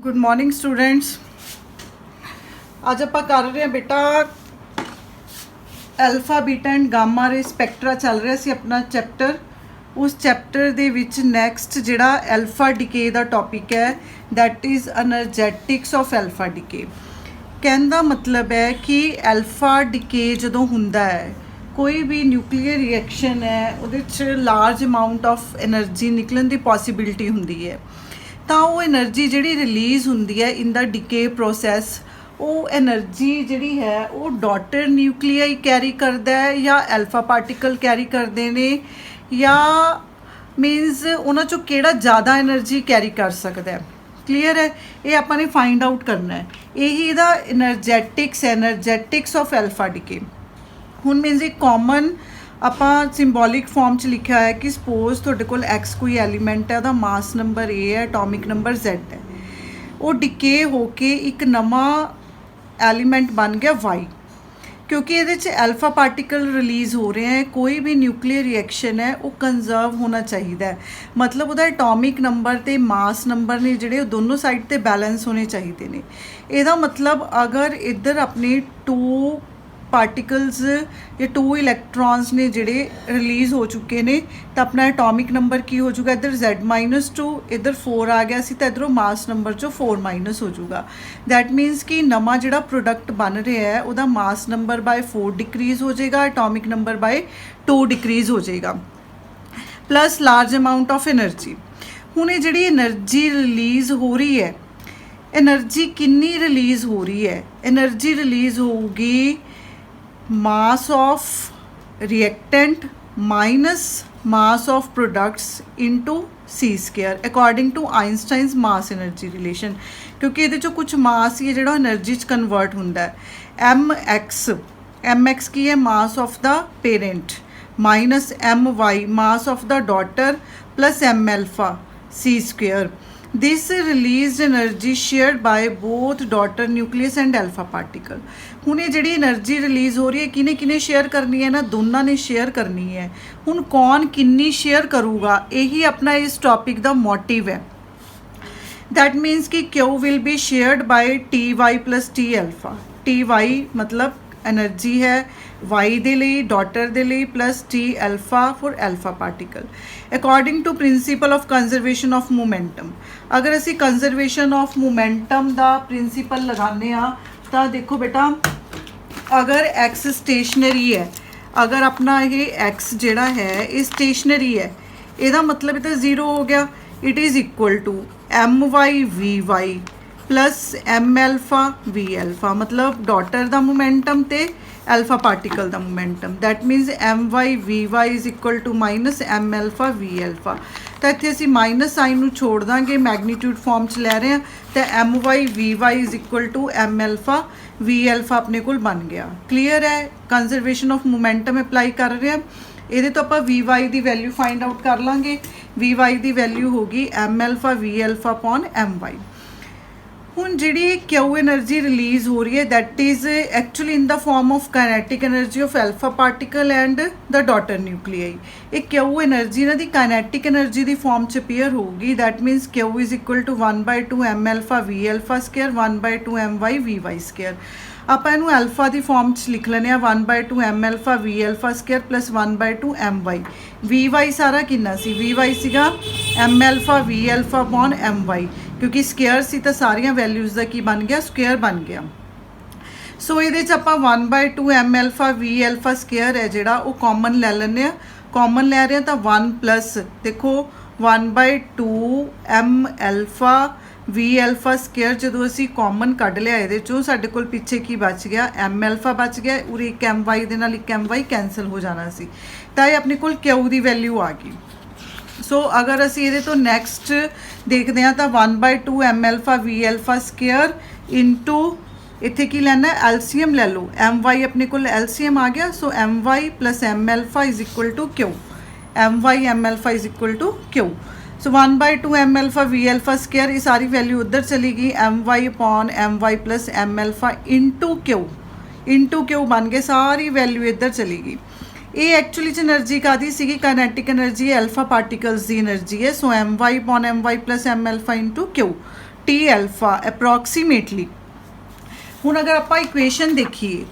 Good morning students. आज आप कर रहे हैं बेटा alpha beta and gamma ray Spectra चल रहा सी अपना चैप्टर। उस चैप्टर दे विच नैक्सट जिहड़ा अल्फा डिके दा टॉपिक है that is energetics of alpha decay. कहने दा मतलब है कि अल्फा डिके जदों हुंदा है कोई भी न्यूक्लीयर रिएक्शन है उहदे च लार्ज अमाउंट ऑफ एनर्जी निकलन की पॉसिबिलिटी हुंदी है ਤਾਂ ਉਹ એનર્ਜੀ ਜਿਹੜੀ ਰਿਲੀਜ਼ ਹੁੰਦੀ ਹੈ ਇਨ ਦਾ ਡਿਕੇ ਪ੍ਰੋਸੈਸ ਉਹ એનર્ਜੀ ਜਿਹੜੀ ਹੈ ਉਹ ਡਾਟਰ ਨਿਊਕਲੀਆਈ ਕੈਰੀ ਕਰਦਾ ਹੈ ਜਾਂ ਐਲਫਾ ਪਾਰਟੀਕਲ ਕੈਰੀ ਕਰਦੇ ਨੇ ਜਾਂ ਮੀਨਸ ਉਹਨਾਂ ਚੋਂ ਕਿਹੜਾ ਜ਼ਿਆਦਾ એનર્ਜੀ ਕੈਰੀ ਕਰ ਸਕਦਾ ਹੈ। ਕਲੀਅਰ ਹੈ, ਇਹ ਆਪਾਂ ਨੇ ਫਾਈਂਡ ਆਊਟ ਕਰਨਾ ਹੈ। ਇਹੀ ਇਹਦਾ એનર્ਜੈਟਿਕਸ ਆਫ ਐਲਫਾ ਡਿਕੇ। ਹੁਣ ਮੀਨਸ ਇਹ ਕਾਮਨ ਆਪਾਂ ਸਿੰਬੋਲਿਕ ਫਾਰਮ 'ਚ ਲਿਖਿਆ ਹੈ ਕਿ ਸਪੋਜ਼ ਤੁਹਾਡੇ ਕੋਲ ਐਕਸ ਕੋਈ ਐਲੀਮੈਂਟ ਹੈ, ਉਹਦਾ ਮਾਸ ਨੰਬਰ ਏ ਹੈ, ਐਟੋਮਿਕ ਨੰਬਰ ਜ਼ੈਡ ਹੈ। ਉਹ ਡਿਕੇ ਹੋ ਕੇ ਇੱਕ ਨਵਾਂ ਐਲੀਮੈਂਟ ਬਣ ਗਿਆ ਵਾਈ, ਕਿਉਂਕਿ ਇਹਦੇ 'ਚ ਐਲਫਾ ਪਾਰਟੀਕਲ ਰਿਲੀਜ਼ ਹੋ ਰਹੇ ਹੈ। ਕੋਈ ਵੀ ਨਿਊਕਲੀਅਰ ਰਿਐਕਸ਼ਨ ਹੈ ਉਹ ਕੰਜ਼ਰਵ ਹੋਣਾ ਚਾਹੀਦਾ ਹੈ, ਮਤਲਬ ਉਹਦਾ ਐਟੋਮਿਕ ਨੰਬਰ ਅਤੇ ਮਾਸ ਨੰਬਰ ਨੇ ਜਿਹੜੇ ਉਹ ਦੋਨੋਂ ਸਾਈਡ 'ਤੇ ਬੈਲੈਂਸ ਹੋਣੇ ਚਾਹੀਦੇ ਨੇ। ਇਹਦਾ ਮਤਲਬ ਅਗਰ ਇੱਧਰ ਆਪਣੇ ਟੂ ਪਾਰਟੀਕਲਸ ਜਾਂ 2 ਇਲੈਕਟ੍ਰॉन्स ने जिहड़े रिलीज़ हो चुके ने तो अपना एटॉमिक नंबर की हो जाएगा इधर Z-2, इधर 4 आ गया सी तो इधरों मास नंबर चो 4- हो जाऊगा। दैट मीनस कि नवा जिहड़ा प्रोडक्ट बन रहा है उहदा मास नंबर बाय 4 डिक्रीज़ हो जाएगा, एटॉमिक नंबर बाय 2 डिक्रीज़ हो जाएगा, plus large amount of energy. हुण ये जिहड़ी एनर्जी रिलीज़ हो रही है, एनर्जी कितनी रिलीज़ हो रही है? एनर्जी रिलीज़ होगी mass of reactant minus mass of products into c square according to Einstein's mass energy relation। क्योंकि ये जो कुछ मास ही है जो एनर्जी च कन्वर्ट होंदा है। एम एक्स की है mass of the parent minus M Y mass of the daughter plus M alpha C square. This release energy shared by both daughter nucleus and alpha particle. हुण ये जिहड़ी energy release हो रही है किने किने शेयर करनी है ना, दोनों ने शेयर करनी है। हुण कौन किन्नी शेयर करूगा यही अपना इस टॉपिक का मोटिव है। दैट मीनस कि Q will be shared by T Y plus T alpha. T Y मतलब एनर्जी है वाई दे लई डॉटर दे लई plus T alpha for alpha particle according to principle of conservation of momentum. अगर असी कंजरवेशन ऑफ मोमेंटम का principle लगाने तो देखो बेटा अगर एक्स स्टेशनरी है, अगर अपना ये एक्स जिहड़ा है ये स्टेशनरी है, इसका मतलब इधर 0 हो गया। It is equal to M Y V Y plus M alpha we alpha, मतलब डॉटर का मोमेंटम तो एल्फा पार्टिकल का momentum. That means M Y V Y is equal to minus M alpha we alpha. तो इत्थे असीं minus sign नूं छोड़ देंगे, मैगनीट्यूड फॉर्म च लै रहे हैं तो M Y V Y is equal to M alpha we alpha अपने कोल बन गया। क्लीयर है, कंजरवेशन ऑफ मोमेंटम अप्लाई कर रहे हैं। ये तो आप वी वाई की वैल्यू फाइंड आउट कर लाँगे। वी वाई की वैल्यू होगी M alpha we alpha upon M Y. हुण जिहड़ी क्यू एनर्जी रिलीज़ हो रही है that is actually in the form of kinetic energy of alpha particle and the daughter nuclei. एक क्यू एनर्जी इन्हां दी काइनेटिक एनर्जी की फॉर्म च अपीयर होगी। That means Q is equal to 1/2 M alpha we alpha square 1/2 M Y V Y square. आप इनू alpha की form च लिख लेने 1/2 M alpha we alpha square plus 1/2 M Y. V Y सारा कितना सी? वी वाई सीगा M alpha we alpha upon M Y, क्योंकि स्केयर सी तो सारिया वैल्यूज़ का की बन गया स्केयर बन गया। सो ये आप 1/2 M alpha we alpha square है जोड़ा वो कॉमन ले लें। कॉमन ले रहे हैं तो 1 प्लस देखो 1/2 M alpha we alpha square जो असी कॉमन कढ़ लिया ये साढ़े कोल पिछे की बच गया एम एल्फा बच गया और एक एम वाई दे नाल एक एम वाई कैंसल हो जाना सी, तो ये अपने कोल क्यू की वैल्यू आ गई। सो अगर असी ये तो नैक्सट देखते हैं तो 1/2 M alpha we alpha square into इत्थे की लेना एलसीएम ले लो, एम वाई अपने को एलसीएम आ गया। So m y plus M alpha is equal to q, m y m alpha is equal to q. So 1/2 M alpha we alpha square ये सारी वैल्यू उधर चली गई, m y upon M y plus M alpha into q बन गए, सारी value इधर चली गई। ये एक्चुअली एनर्जी कादी सी काइनेटिक एनर्जी एल्फा पार्टिकल्स की एनर्जी है। So m y upon M y plus M alpha into q t alpha approximately. ਹੁਣ अगर आप इक्वेशन देखिए,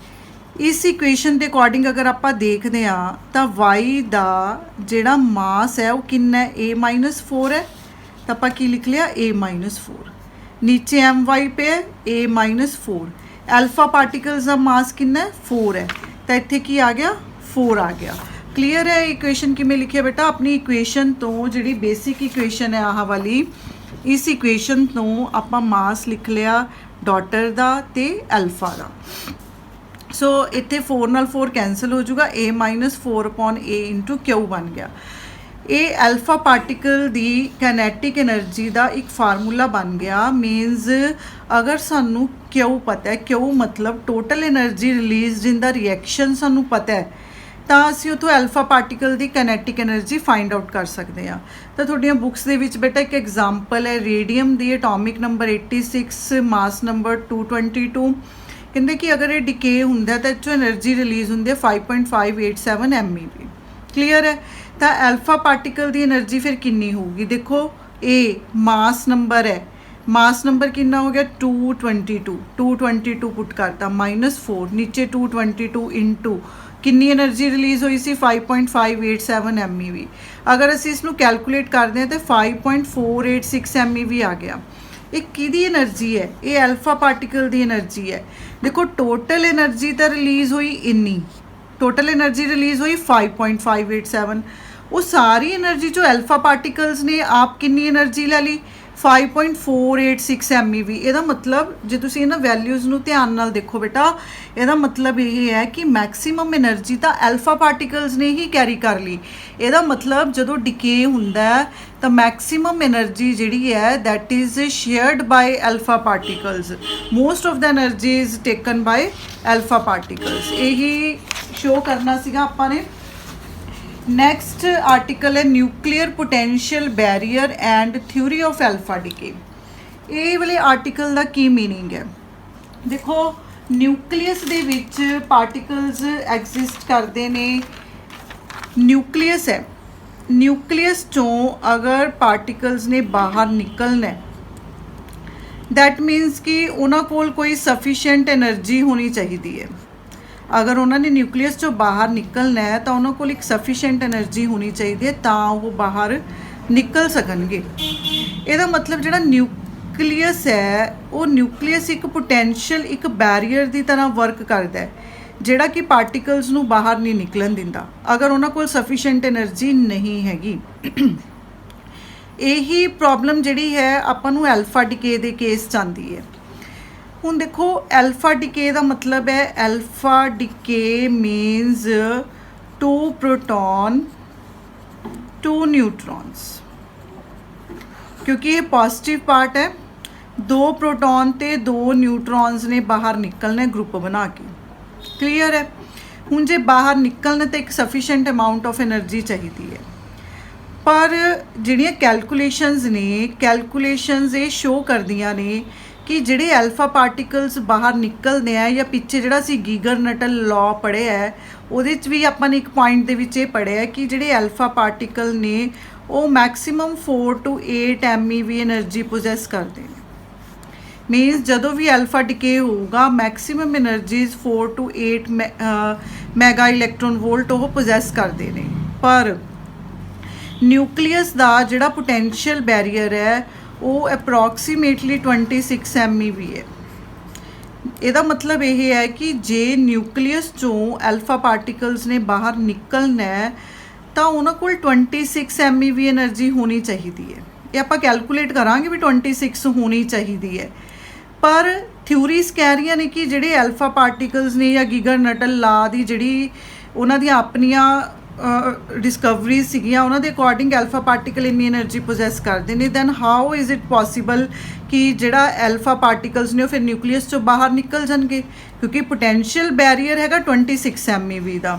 इस इक्वेशन के अकॉर्डिंग अगर आप देखते हाँ तो वाई का जोड़ा मास है वो कितना है, A-4 है, तो आप की लिख लिया A-4, नीचे MY पे है A-4, एल्फा पार्टिकल्स का मास कितना है 4 है, तो इत्थे की आ गया 4 आ गया। क्लीयर है इक्वेशन किमें लिखिए बेटा, अपनी इक्वेशन तो जी बेसिक इक्वेशन है आह वाली, इस इक्वेशन तो आप मास लिख लिया डॉटर का ते एल्फा का। सो इत्थे 4 नाल 4 कैंसल हो जाऊगा, A-4/A/Q बन गया। ये एल्फा पार्टिकल दी कैनेटिक एनर्जी का एक फार्मूला बन गया। मीनस अगर सानू क्यू पता है, क्यू मतलब टोटल एनर्जी रिलीज जिंदा रिएक्शन सानू पता है, तो असीं उतों एल्फा पार्टिकल की कैनेटिक एनर्जी फाइंड आउट कर सकते हैं। तो थोड़ियां बुक्स दे विच बेटा एक एग्जाम्पल है रेडियम की, एटॉमिक नंबर 86, मास नंबर 222। कहते कि अगर ये डिके होंदा तो इस एनर्जी रिलीज होंदी है 5.587 MeV। क्लीयर है। तो एल्फा पार्टिकल की एनर्जी फिर कितनी होगी, देखो ए मास नंबर है, मास नंबर कितना हो गया 222 पुट करता -4, नीचे 222 इंटू कितनी एनर्जी रिलीज़ हुई सी 5.587 MeV। अगर असीं इसनूं कैलकुलेट करते हैं तो 5.486 MeV आ गया। ये किहदी एनर्जी है, ये एल्फा पार्टिकल की एनर्जी है। देखो टोटल एनर्जी तो रिलीज़ हुई इन्नी, टोटल एनर्जी रिलीज़ हुई 5.587, वो सारी एनर्जी जो एल्फा पार्टिकल्स ने आप कितनी एनर्जी ले ली 5.486 MeV। ਇਹਦਾ मतलब ਜੇ ਤੁਸੀਂ ਇਹਨਾਂ ਵੈਲਿਊਜ਼ ਨੂੰ ਧਿਆਨ ਨਾਲ ਦੇਖੋ ਬੇਟਾ, ਇਹਦਾ मतलब ਇਹ ਹੈ ਕਿ ਮੈਕਸਿਮਮ એનર્ਜੀ ਤਾਂ ਐਲਫਾ ਪਾਰਟੀਕਲਸ ਨੇ ਹੀ ਕੈਰੀ ਕਰ ਲਈ। ਇਹਦਾ मतलब ਜਦੋਂ ਡਿਕੇ ਹੁੰਦਾ ਤਾਂ ਮੈਕਸਿਮਮ એનર્ਜੀ ਜਿਹੜੀ ਹੈ that is shared by alpha particles, most of the energy is taken by alpha particles. ਇਹੀ ਸ਼ੋ ਕਰਨਾ ਸੀਗਾ ਆਪਾਂ ਨੇ। नैक्सट आर्टिकल है nuclear potential barrier and theory of alpha decay. ये वाले आर्टिकल का की मीनिंग है, देखो न्यूक्लियस दे विच पार्टिकल्स एग्जिस्ट करते ने। न्यूक्लियस है, न्यूक्लियस चों अगर पार्टिकल्स ने बाहर निकलना है दैट मीनस कि उन्हां कोल कोई सफिशेंट एनर्जी होनी चाहिए है। अगर उन्होंने न्यूक्लियस चो बाहर निकलना है तो उन्होंने को एक सफिशेंट एनर्जी होनी चाहिए तो वो बाहर निकल सकणगे। ਇਹਦਾ मतलब ਜਿਹੜਾ न्यूक्लियस है वो न्यूक्लियस एक पोटेंशियल एक बैरीयर की तरह वर्क करता है, ਜਿਹੜਾ कि पार्टिकल्स ਨੂੰ बाहर नहीं निकलन दिंदा अगर उन्होंने को सफिशेंट एनर्जी नहीं हैगी। यही प्रॉब्लम जिहड़ी है आपां नूं एल्फा डिके दे केस च आंदी है। हुण देखो एल्फा डिके का मतलब है, एल्फा डिके मीनस 2 प्रोटॉन 2 न्यूट्रॉन्स, क्योंकि ये पॉजिटिव पार्ट है, 2 प्रोटॉन ते 2 न्यूट्रॉन्स ने बाहर निकलने ग्रुप बना के। क्लीयर है। हुण जे बाहर निकलने तो एक सफिशेंट अमाउंट ऑफ एनर्जी चाहिए है, पर जिहड़ियां कैलकुलेशनस ने, कैलकुलेशनस ये शो करदियां ने कि जिहड़े एल्फा पार्टिकल्स बाहर निकलते हैं, या पिछे जिहड़ा सी गीगर नटल लॉ पढ़िया है उहदे च भी आपां ने एक पॉइंट दे विच इह पढ़िया कि जिहड़े एल्फा पार्टिकल ने वो maximum 4 to 8 MeV energy possess करते हैं। मीनस जदों भी एल्फा डिके होगा maximum energies 4 to 8 mega electron volt वो पोजैस करते हैं। पर न्यूक्लियस का जिहड़ा पोटेंशियल बैरीयर है वो अप्रॉक्सीमेटली 26 MeV है। ਇਹਦਾ मतलब ये है कि जे न्यूक्लियस चों एल्फा पार्टिकल्स ने बाहर निकलना है तो उन्होंने कोल 26 MeV एनर्जी होनी चाहिए है। ये आप कैलकुलेट करांगे भी 26 होनी चाहिए है, पर थ्योरीज कह रही ने कि जिहड़े एल्फा पार्टिकल्स ने या गीगर नटल ला दी जिहड़ी उन्हां दी अपनियां डिस्कवरीज सीगियां उन्हां दे अकॉर्डिंग एल्फा पार्टिकल इन्नी एनर्जी पोजैस करते हैं। Then how is it possible कि जिहड़ा एल्फा पार्टिकल्स ने फिर न्यूक्लियस चों बाहर निकल जाएंगे, क्योंकि पोटेंशियल बैरीयर हैगा 26 MeV का,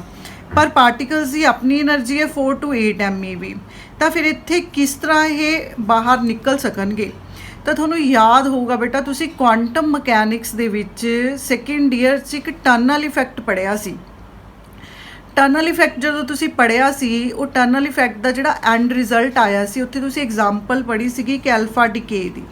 पर पार्टिकल्स की अपनी एनर्जी है 4 to 8 MeV। तो फिर इत्थे किस तरह ये बाहर निकल सकणगे? तो तुहानूं याद होगा बेटा तुसी क्वांटम मकैनिक्स दे विच सैकेंड ईयर च एक टनल इफैक्ट पढ़िया सी। टनल इफैक्ट जो तुसी पढ़िया सी वो टनल इफैक्ट का जिहड़ा एंड रिजल्ट आया सी उत्थे तुसी एग्जाम्पल पढ़ी सी कि एल्फा डिके दी।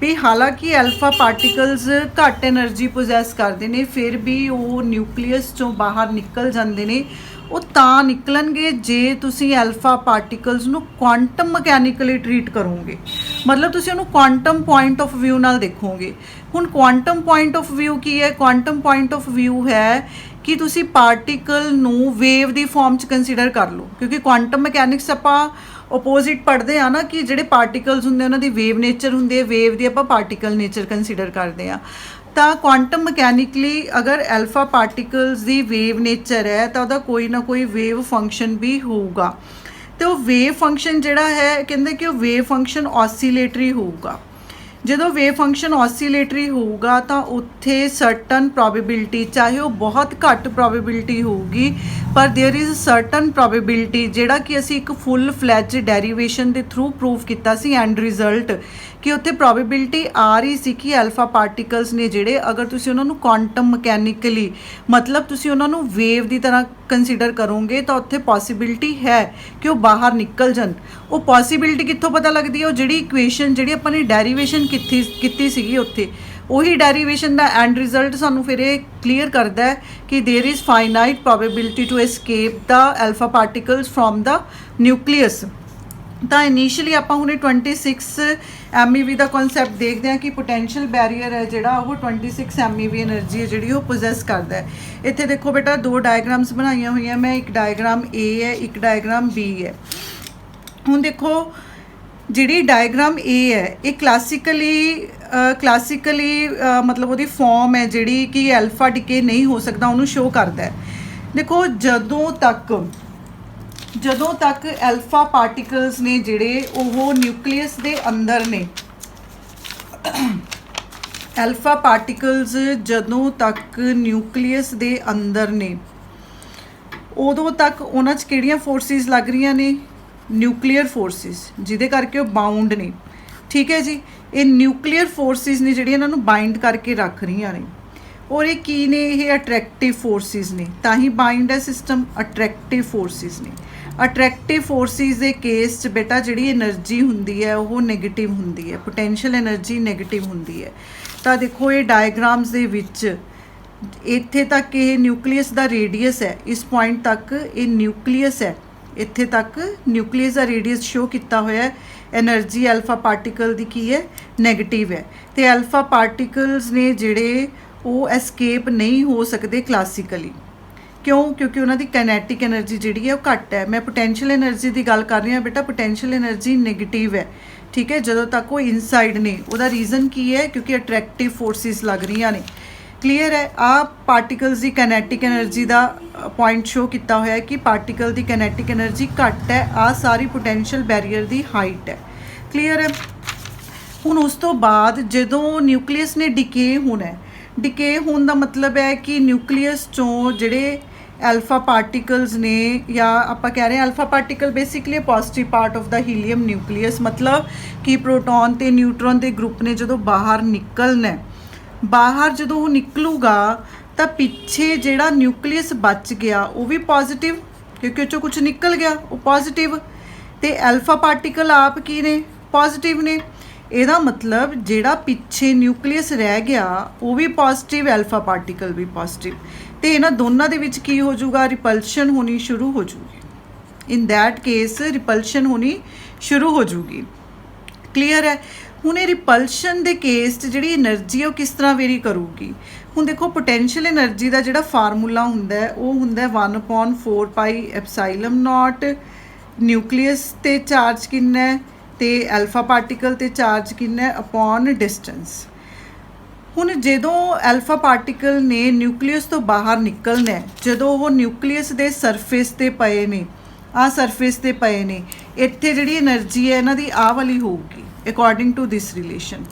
ਵੀ ਹਾਲਾਂਕਿ ਐਲਫਾ ਪਾਰਟੀਕਲਸ ਘੱਟ એનર્ਜੀ ਪੋਜੈਸ ਕਰਦੇ ਨੇ, ਫਿਰ ਵੀ ਉਹ ਨਿਊਕਲੀਅਸ ਚੋਂ ਬਾਹਰ ਨਿਕਲ ਜਾਂਦੇ ਨੇ। ਉਹ ਤਾਂ ਨਿਕਲਣਗੇ ਜੇ ਤੁਸੀਂ ਐਲਫਾ ਪਾਰਟੀਕਲਸ ਨੂੰ ਕੁਆਂਟਮ ਮਕੈਨੀਕਲੀ ਟਰੀਟ ਕਰੋਗੇ, ਮਤਲਬ ਤੁਸੀਂ ਉਹਨੂੰ ਕੁਆਂਟਮ ਪੁਆਇੰਟ ਆਫ ਵਿਊ ਨਾਲ ਦੇਖੋਗੇ। ਹੁਣ ਕੁਆਂਟਮ ਪੁਆਇੰਟ ਆਫ ਵਿਊ ਕੀ ਹੈ? ਕੁਆਂਟਮ ਪੁਆਇੰਟ ਆਫ ਵਿਊ ਹੈ ਕਿ ਤੁਸੀਂ ਪਾਰਟੀਕਲ ਨੂੰ ਵੇਵ ਦੀ ਫਾਰਮ 'ਚ ਕੰਸੀਡਰ ਕਰ ਲਓ, ਕਿਉਂਕਿ ਕੁਆਂਟਮ ਮਕੈਨਿਕਸ ਆਪਾਂ ਓਪੋਜ਼ਿਟ ਪੜ੍ਹਦੇ ਆ ਨਾ ਕਿ ਜਿਹੜੇ ਪਾਰਟੀਕਲਸ ਹੁੰਦੇ ਉਹਨਾਂ ਦੀ ਵੇਵ ਨੇਚਰ ਹੁੰਦੀ ਹੈ, ਵੇਵ ਦੀ ਆਪਾਂ ਪਾਰਟੀਕਲ ਨੇਚਰ ਕੰਸੀਡਰ ਕਰਦੇ ਆ। ਤਾਂ ਕੁਆਂਟਮ ਮਕੈਨਿਕਲੀ ਅਗਰ ਐਲਫਾ ਪਾਰਟੀਕਲਸ ਦੀ ਵੇਵ ਨੇਚਰ ਹੈ ਤਾਂ ਉਹਦਾ ਕੋਈ ਨਾ ਕੋਈ ਵੇਵ ਫੰਕਸ਼ਨ ਵੀ ਹੋਊਗਾ, ਤੇ ਉਹ ਵੇਵ ਫੰਕਸ਼ਨ ਜਿਹੜਾ ਹੈ ਕਹਿੰਦੇ ਕਿ ਉਹ ਵੇਵ ਫੰਕਸ਼ਨ ਔਸੀਲੇਟਰੀ ਹੋਊਗਾ। ਜਦੋਂ ਵੇਵ ਫੰਕਸ਼ਨ ਔਸੀਲੇਟਰੀ ਹੋਊਗਾ ਤਾਂ ਉੱਥੇ ਸਰਟਨ ਪ੍ਰੋਬੇਬਿਲਿਟੀ, ਚਾਹੇ ਉਹ ਬਹੁਤ ਘੱਟ ਪ੍ਰੋਬੇਬਿਲਿਟੀ ਹੋਊਗੀ, per their is certain probability, ਜਿਹੜਾ ਕਿ ਅਸੀਂ ਇੱਕ ਫੁੱਲ ਫਲੈਜ ਡੈਰੀਵੇਸ਼ਨ ਦੇ ਥਰੂ ਪ੍ਰੂਵ ਕੀਤਾ ਸੀ ਐਂਡ ਰਿਜ਼ਲਟ, ਕਿ ਉੱਥੇ ਪ੍ਰੋਬੇਬਿਲਿਟੀ ਆ ਰਹੀ ਸੀ ਕਿ ਐਲਫਾ ਪਾਰਟੀਕਲਸ ਨੇ ਜਿਹੜੇ, ਅਗਰ ਤੁਸੀਂ ਉਹਨਾਂ ਨੂੰ ਕੁਆਂਟਮ ਮਕੈਨੀਕਲੀ ਮਤਲਬ ਤੁਸੀਂ ਉਹਨਾਂ ਨੂੰ ਵੇਵ ਦੀ ਤਰ੍ਹਾਂ ਕੰਸੀਡਰ ਕਰੋਗੇ ਤਾਂ ਉੱਥੇ ਪੋਸੀਬਿਲਿਟੀ ਹੈ ਕਿ ਉਹ ਬਾਹਰ ਨਿਕਲ ਜਾਣ। ਉਹ ਪੋਸੀਬਿਲਿਟੀ ਕਿੱਥੋਂ ਪਤਾ ਲੱਗਦੀ ਹੈ? ਉਹ ਜਿਹੜੀ ਇਕੁਏਸ਼ਨ ਜਿਹੜੀ ਆਪਾਂ ਨੇ ਡੈਰੀਵੇਸ਼ਨ ਕੀਤੀ ਸੀਗੀ ਉੱਥੇ, ਉਹੀ ਡੈਰੀਵੇਸ਼ਨ ਦਾ ਐਂਡ ਰਿਜ਼ਲਟ ਸਾਨੂੰ ਫਿਰ ਇਹ ਕਲੀਅਰ ਕਰਦਾ ਹੈ ਕਿ there is finite probability to escape the alpha particles from the nucleus. ਤਾਂ ਇਨੀਸ਼ੀਅਲੀ ਆਪਾਂ ਹੁਣੇ 26 MEV ਦਾ ਕਨਸੈਪਟ ਦੇਖਦੇ ਹਾਂ ਕਿ ਪੋਟੈਂਸ਼ੀਅਲ ਬੈਰੀਅਰ ਹੈ ਜਿਹੜਾ ਉਹ 26 MEV એનર્ਜੀ ਹੈ ਜਿਹੜੀ ਉਹ ਪੋਜੈਸ ਕਰਦਾ ਹੈ। ਇੱਥੇ ਦੇਖੋ ਬੇਟਾ ਦੋ ਡਾਇਗਰਾਮਸ ਬਣਾਈਆਂ ਹੋਈਆਂ ਮੈਂ, ਇੱਕ ਡਾਇਗਰਾਮ A ਹੈ, ਇੱਕ ਡਾਇਗਰਾਮ B ਹੈ। ਹੁਣ ਦੇਖੋ ਜਿਹੜੀ ਡਾਇਗਰਾਮ A ਹੈ ਇਹ ਕਲਾਸੀਕਲੀ ਮਤਲਬ ਉਹਦੀ ਫਾਰਮ ਹੈ ਜਿਹੜੀ ਕਿ ਐਲਫਾ ਡਿਕੇ ਨਹੀਂ ਹੋ ਸਕਦਾ ਉਹਨੂੰ ਸ਼ੋ ਕਰਦਾ ਹੈ। ਦੇਖੋ ਜਦੋਂ ਤੱਕ ਐਲਫਾ ਪਾਰਟੀਕਲਸ ਨੇ ਜਿਹੜੇ ਉਹ ਨਿਊਕਲੀਅਸ ਦੇ ਅੰਦਰ ਨੇ, ਐਲਫਾ ਪਾਰਟੀਕਲਸ ਜਦੋਂ ਤੱਕ ਨਿਊਕਲੀਅਸ ਦੇ ਅੰਦਰ ਨੇ ਉਦੋਂ ਤੱਕ ਉਹਨਾਂ 'ਚ ਕਿਹੜੀਆਂ ਫੋਰਸਿਸ ਲੱਗ ਰਹੀਆਂ ਨੇ? ਨਿਊਕਲੀਅਰ ਫੋਰਸਿਸ, ਜਿਹਦੇ ਕਰਕੇ ਉਹ ਬਾਉਂਡ ਨੇ। ਠੀਕ ਹੈ ਜੀ, ਇਹ ਨਿਊਕਲੀਅਰ ਫੋਰਸਿਸ ਨੇ ਜਿਹੜੀਆਂ ਇਹਨਾਂ ਨੂੰ ਬਾਈਂਡ ਕਰਕੇ ਰੱਖ ਰਹੀਆਂ ਨੇ। ਔਰ ਇਹ ਕੀ ਨੇ? ਇਹ ਅਟਰੈਕਟਿਵ ਫੋਰਸਿਸ ਨੇ, ਤਾਂ ਹੀ ਬਾਈਂਡ ਹੈ ਸਿਸਟਮ। ਅਟਰੈਕਟਿਵ ਫੋਰਸਿਸ ਨੇ। ਅਟਰੈਕਟਿਵ ਫੋਰਸਿਸ ਦੇ ਕੇਸ 'ਚ ਬੇਟਾ ਜਿਹੜੀ એનર્ਜੀ ਹੁੰਦੀ ਹੈ ਉਹ ਨੈਗੇਟਿਵ ਹੁੰਦੀ ਹੈ, ਪੋਟੈਂਸ਼ੀਅਲ એનર્ਜੀ ਨੈਗੇਟਿਵ ਹੁੰਦੀ ਹੈ। ਤਾਂ ਦੇਖੋ ਇਹ ਡਾਇਗਰਾਮਸ ਦੇ ਵਿੱਚ ਇੱਥੇ ਤੱਕ ਇਹ ਨਿਊਕਲੀਅਸ ਦਾ ਰੇਡੀਅਸ ਹੈ, ਇਸ ਪੁਆਇੰਟ ਤੱਕ ਇਹ ਨਿਊਕਲੀਅਸ ਹੈ, ਇੱਥੇ ਤੱਕ ਨਿਊਕਲੀਅਸ ਦਾ ਰੇਡੀਅਸ ਸ਼ੋ ਕੀਤਾ ਹੋਇਆ ਹੈ। એનર્ਜੀ ਐਲਫਾ ਪਾਰਟੀਕਲ ਦੀ ਕੀ ਹੈ? ਨੈਗੇਟਿਵ ਹੈ। ਤੇ ਐਲਫਾ ਪਾਰਟੀਕਲਸ ਨੇ ਜਿਹੜੇ ਉਹ ਐਸਕੇਪ ਨਹੀਂ ਹੋ ਸਕਦੇ ਕਲਾਸੀਕਲੀ। ਕਿਉਂ? ਕਿਉਂਕਿ ਉਹਨਾਂ ਦੀ ਕਾਈਨੈਟਿਕ એનર્ਜੀ ਜਿਹੜੀ ਹੈ ਉਹ ਘੱਟ ਹੈ। ਮੈਂ ਪੋਟੈਂਸ਼ੀਅਲ એનર્ਜੀ ਦੀ ਗੱਲ ਕਰ ਰਹੀ ਹਾਂ ਬੇਟਾ, ਪੋਟੈਂਸ਼ੀਅਲ એનર્ਜੀ ਨੈਗੇਟਿਵ ਹੈ। ਠੀਕ ਹੈ, ਜਦੋਂ ਤੱਕ ਉਹ ਇਨਸਾਈਡ ਨੇ। ਉਹਦਾ ਰੀਜ਼ਨ ਕੀ ਹੈ? ਕਿਉਂਕਿ ਅਟਰੈਕਟਿਵ ਫੋਰਸਿਸ ਲੱਗ ਰਹੀਆਂ ਨੇ। ਕਲੀਅਰ ਹੈ? ਆ ਪਾਰਟੀਕਲਸ ਦੀ ਕਾਈਨੈਟਿਕ એનર્ਜੀ ਦਾ ਪੁਆਇੰਟ ਸ਼ੋ ਕੀਤਾ ਹੋਇਆ ਹੈ ਕਿ ਪਾਰਟੀਕਲ ਦੀ ਕਾਈਨੈਟਿਕ એનર્ਜੀ ਘੱਟ ਹੈ। ਆ ਸਾਰੀ ਪੋਟੈਂਸ਼ੀਅਲ ਬੈਰੀਅਰ ਦੀ ਹਾਈਟ ਹੈ। ਕਲੀਅਰ ਹੈ? ਹੁਣ ਉਸ ਤੋਂ ਬਾਅਦ ਜਦੋਂ ਨਿਊਕਲੀਅਸ ਨੇ ਡਿਕੇ ਹੋਣਾ ਹੈ, ਡਿਕੇ ਹੋਣ ਦਾ ਮਤਲਬ ਹੈ ਕਿ ਨਿਊਕਲੀਅਸ ਚੋਂ ਜਿਹੜੇ ਐਲਫਾ ਪਾਰਟੀਕਲਸ ਨੇ, ਜਾਂ ਆਪਾਂ ਕਹਿ ਰਹੇ ਹਾਂ Alpha particle basically positive part of the helium nucleus, ਮਤਲਬ ਕਿ ਪ੍ਰੋਟੋਨ ਤੇ ਨਿਊਟਰੋਨ ਦੇ ਗਰੁੱਪ ਨੇ ਜਦੋਂ ਬਾਹਰ ਨਿਕਲਣਾ, ਬਾਹਰ ਜਦੋਂ ਉਹ ਨਿਕਲੂਗਾ ਤਾਂ ਪਿੱਛੇ ਜਿਹੜਾ ਨਿਊਕਲੀਅਸ ਬਚ ਗਿਆ ਉਹ ਵੀ ਪੋਜ਼ਿਟਿਵ, ਕਿਉਂਕਿ ਉਹ 'ਚੋਂ ਕੁਝ ਨਿਕਲ ਗਿਆ, ਉਹ ਪੋਜ਼ਿਟਿਵ। ਤੇ ਐਲਫਾ ਪਾਰਟੀਕਲ ਆਪ ਕੀ ਨੇ? ਪੋਜ਼ਿਟਿਵ ਨੇ। ਇਹਦਾ ਮਤਲਬ ਜਿਹੜਾ ਪਿੱਛੇ ਨਿਊਕਲੀਅਸ ਰਹਿ ਗਿਆ ਉਹ ਵੀ ਪੋਜ਼ਿਟਿਵ, ਐਲਫਾ ਪਾਰਟੀਕਲ ਵੀ ਪੋਜ਼ਿਟਿਵ। ਤੇ ਇਹਨਾਂ ਦੋਨਾਂ ਦੇ ਵਿੱਚ ਕੀ ਹੋ ਜਾਊਗਾ? ਰਿਪਲਸ਼ਨ ਹੋਣੀ ਸ਼ੁਰੂ ਹੋ ਜਾਊਗੀ। ਇਨ ਦੈਟ ਕੇਸ ਰਿਪਲਸ਼ਨ ਹੋਣੀ ਸ਼ੁਰੂ ਹੋ ਜਾਊਗੀ। ਕਲੀਅਰ ਹੈ? ਹੁਣ ਇਹ ਰਿਪਲਸ਼ਨ ਦੇ ਕੇਸ 'ਚ ਜਿਹੜੀ એનર્ਜੀ ਉਹ ਕਿਸ ਤਰ੍ਹਾਂ ਵੇਰੀ ਕਰੂਗੀ? ਹੁਣ ਦੇਖੋ ਪੋਟੈਂਸ਼ੀਅਲ એનર્ਜੀ ਦਾ ਜਿਹੜਾ ਫਾਰਮੂਲਾ ਹੁੰਦਾ ਉਹ ਹੁੰਦਾ 1/4πε0। ਨਿਊਕਲੀਅਸ ਤੇ ਚਾਰਜ ਕਿੰਨਾ ਹੈ ਤੇ ਐਲਫਾ ਪਾਰਟੀਕਲ ਤੇ ਚਾਰਜ ਕਿੰਨਾ ਹੈ ਅਪੋਨ ਡਿਸਟੈਂਸ। ਹੁਣ ਜਦੋਂ ਐਲਫਾ ਪਾਰਟੀਕਲ ਨੇ ਨਿਊਕਲੀਅਸ ਤੋਂ ਬਾਹਰ ਨਿਕਲਣਾ ਹੈ, ਜਦੋਂ ਉਹ ਨਿਊਕਲੀਅਸ ਦੇ ਸਰਫੇਸ ਤੇ ਪਏ ਨੇ, ਆਹ ਸਰਫੇਸ ਤੇ ਪਏ ਨੇ, ਇੱਥੇ ਜਿਹੜੀ એનર્ਜੀ ਹੈ ਇਹਨਾਂ ਦੀ ਆਹ ਵਾਲੀ ਹੋਊਗੀ ਅਕੋਰਡਿੰਗ ਟੂ ਦਿਸ ਰਿਲੇਸ਼ਨ।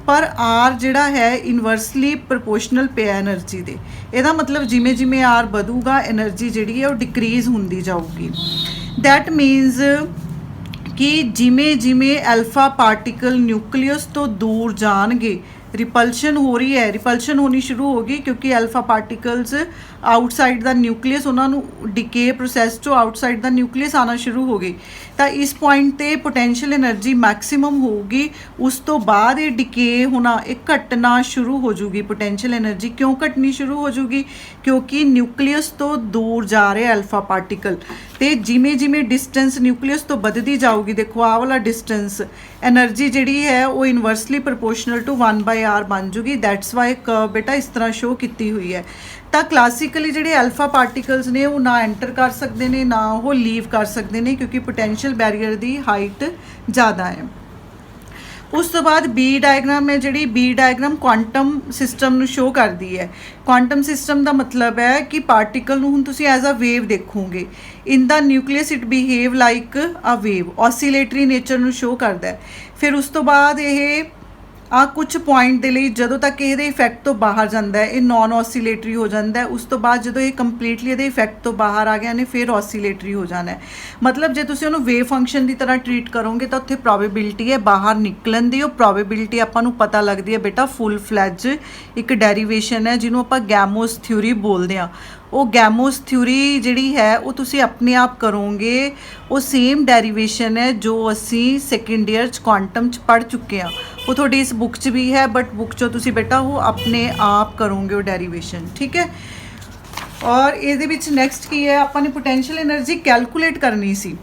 ਪਰ ਆਰ ਜਿਹੜਾ ਹੈ ਇਨਵਰਸਲੀ ਪ੍ਰਪੋਰਸ਼ਨਲ ਪਿਆ એનર્ਜੀ ਦੇ। ਇਹਦਾ ਮਤਲਬ ਜਿਵੇਂ ਜਿਵੇਂ ਆਰ ਵਧੂਗਾ એનર્ਜੀ ਜਿਹੜੀ ਹੈ ਉਹ ਡਿਕਰੀਜ਼ ਹੁੰਦੀ ਜਾਊਗੀ। ਦੈਟ ਮੀਨਸ ਕਿ ਜਿਵੇਂ ਜਿਵੇਂ ਐਲਫਾ ਪਾਰਟੀਕਲ ਨਿਊਕਲੀਅਸ ਤੋਂ ਦੂਰ ਜਾਣਗੇ रिपल्शन हो रही है, रिपल्शन होनी शुरू होगी क्योंकि alpha particles outside the nucleus उन्होंने डिके प्रोसैस चो आउटसाइड द न्यूक्लियस आना शुरू हो गई। तो इस पॉइंट ते पोटेंशियल एनर्जी मैक्सिमम होगी, उस तो बाद ये डिके होना एक घटना शुरू हो जूगी। पोटेंशियल एनर्जी क्यों घटनी शुरू हो जूगी? क्योंकि न्यूक्लियस तो दूर जा रहे अल्फा पार्टिकल, तो जिमें जिमें डिस्टेंस न्यूक्लियस तो बढ़ती जाऊगी, देखो आ वाला डिस्टेंस, एनर्जी जिहड़ी है वो इनवर्सली प्रोपोर्शनल टू 1/r बन जूगी। दैट्स वाई कर्व बेटा इस तरह शो की हुई है। तो क्लासिकली जिहड़े अल्फा पार्टिकल्स ने वो ना एंटर कर सकते हैं ना वो लीव कर सकते हैं, क्योंकि पोटेंशियल बैरीयर की हाइट ज़्यादा है। उस तो बाद बी डायग्राम है जिहड़ी, बी डायग्राम क्वांटम सिस्टम नूं शो करती है। क्वांटम सिस्टम का मतलब है कि पार्टिकल नूं हुण तुसीं एज अ वेव देखोगे, in the nucleus it behave like a wave, oscillatory nature नूं शो करता है। फिर उस तो बाद ये आ कुछ पॉइंट के लिए जदों तक ये इफैक्ट तो बाहर जाता है ये नॉन ऑसीलेटरी हो जाता है। उस तो बाद जो ये कंप्लीटली ये इफैक्ट तो बाहर आ गया ने फिर ऑसीलेटरी हो जाना है। मतलब जो तुम उन्होंने वेव फंक्शन की तरह ट्रीट करोगे तो उत्थे प्रोबेबिलिटी है बाहर निकलन की, प्रोबेबिलिटी आपां नूं पता लगती है बेटा फुल फ्लैज एक डेरीवेशन है जिन्हों आपां गैमोस थ्योरी बोलते हैं। वो गैमोस थ्योरी जिहड़ी है वो तुसी अपने आप करोगे, वो सेम डेरीवेशन है जो असी सैकेंड ईयर क्वांटम च पढ़ चुके हैं, वो थोड़ी इस बुक च भी है बट बुक चो तुसी बेटा वो अपने आप करोगे वो डेरीवेशन, ठीक है। और ये नैक्सट की है, आपां ने पोटेंशियल एनर्जी कैलकुलेट करनी सी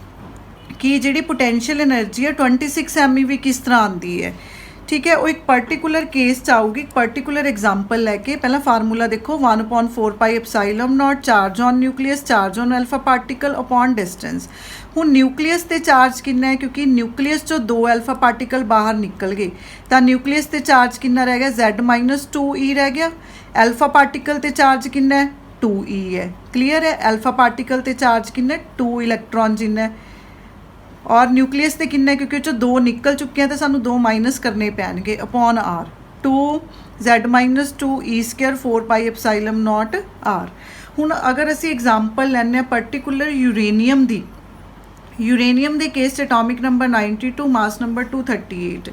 कि जिहड़ी पोटेंशियल एनर्जी है 26 MeV किस तरह आती है, ठीक है। वो एक पर्टिकुलर केस च आऊगी, एक पर्टिकुलर एग्जाम्पल लैके। पहला फार्मूला देखो 1/4πε0 charge on nucleus charge on alpha particle upon distance. हूँ न्यूक्लियस ते चार्ज कितना है, क्योंकि न्यूक्लियस चो 2 अल्फा पार्टिकल बाहर निकल गए, तो न्यूक्लियस ते चार्ज कितना रह गया, Z-2e रह गया। अल्फा पार्टिकल ते चार्ज कितना है, 2e है। क्लीयर है, अल्फा पार्टिकल ते चार्ज कितना है, 2 इलैक्ट्रॉन जिन्ना है। और न्यूक्लियस ते कितना है, क्योंकि वो 2 निकल चुके हैं तो सानू 2 माइनस करने पैणगे अपॉन r, 2Z-2e² 4πε0 r। हुण अगर असी एग्जाम्पल लैने पर्टिकुलर यूरेनियम की, यूरेनियम के case atomic number 92 mass number 238,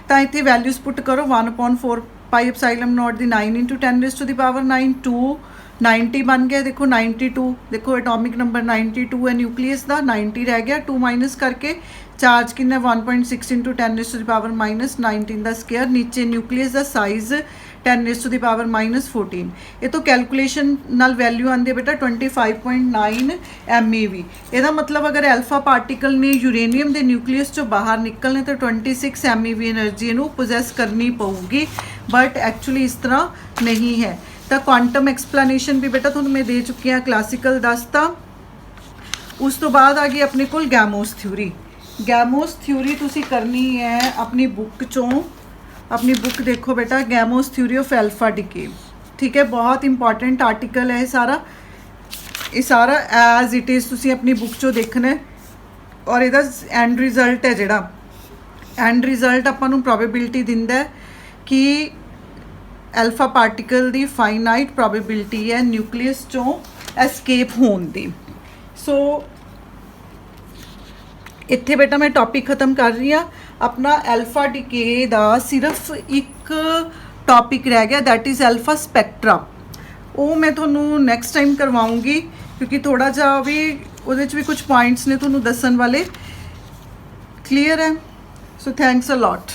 तो इतने वैल्यूज़ पुट करो 1/4πε0 की 9 × 10⁻⁹ 290 बन गया। देखो 92, देखो एटॉमिक नंबर 92 है न्यूक्लियस का, 90 रह गया, 2 माइनस करके चार्ज कितना 1.6 × 10⁻⁻19 का स्केयर, नीचे न्यूक्लियस का साइज़ 10⁻⁻14। ये तो कैलकुलेशन नाल वैल्यू आती है बेटा 25.9 MeV। ਇਹਦਾ मतलब अगर अल्फा पार्टिकल ने यूरेनियम के न्यूक्लियस चो बाहर निकलने तो 26 MeV एनर्जी इनू पोजैस करनी पऊगी, बट एक्चुअली इस तरह नहीं है। तो क्वांटम एक्सप्लेनेशन भी बेटा तुहानूं मैं दे चुकी हाँ, क्लासिकल दसता। उस तो बाद आ गई अपने कोल गैमोस थ्योरी। गैमोस थ्योरी तुसी करनी है अपनी बुक चों, अपनी बुक देखो बेटा, gamos theory of alpha decay, ठीक है। बहुत इंपॉर्टेंट आर्टिकल है ये सारा एज इट इज़ तुसी अपनी बुक चो देखना है। और इहदा एंड रिजल्ट है जिहड़ा, एंड रिजल्ट आपां नूं प्रोबेबिलिटी दिंदा है कि अल्फा पार्टिकल की फाइनाइट प्रोबेबिलिटी है न्यूक्लियस चों एस्केप होने की। सो इत्थे बेटा मैं टॉपिक ख़त्म कर रही हाँ। अपना अल्फा डिके का सिर्फ एक टॉपिक रह गया, दैट इज़ अल्फा स्पैक्ट्रा। वो मैं थोनों नैक्सट टाइम करवाऊँगी, क्योंकि थोड़ा जा भी उहदे च भी कुछ पॉइंट्स ने थोनों दसन वाले। क्लीयर है? So thanks a lot.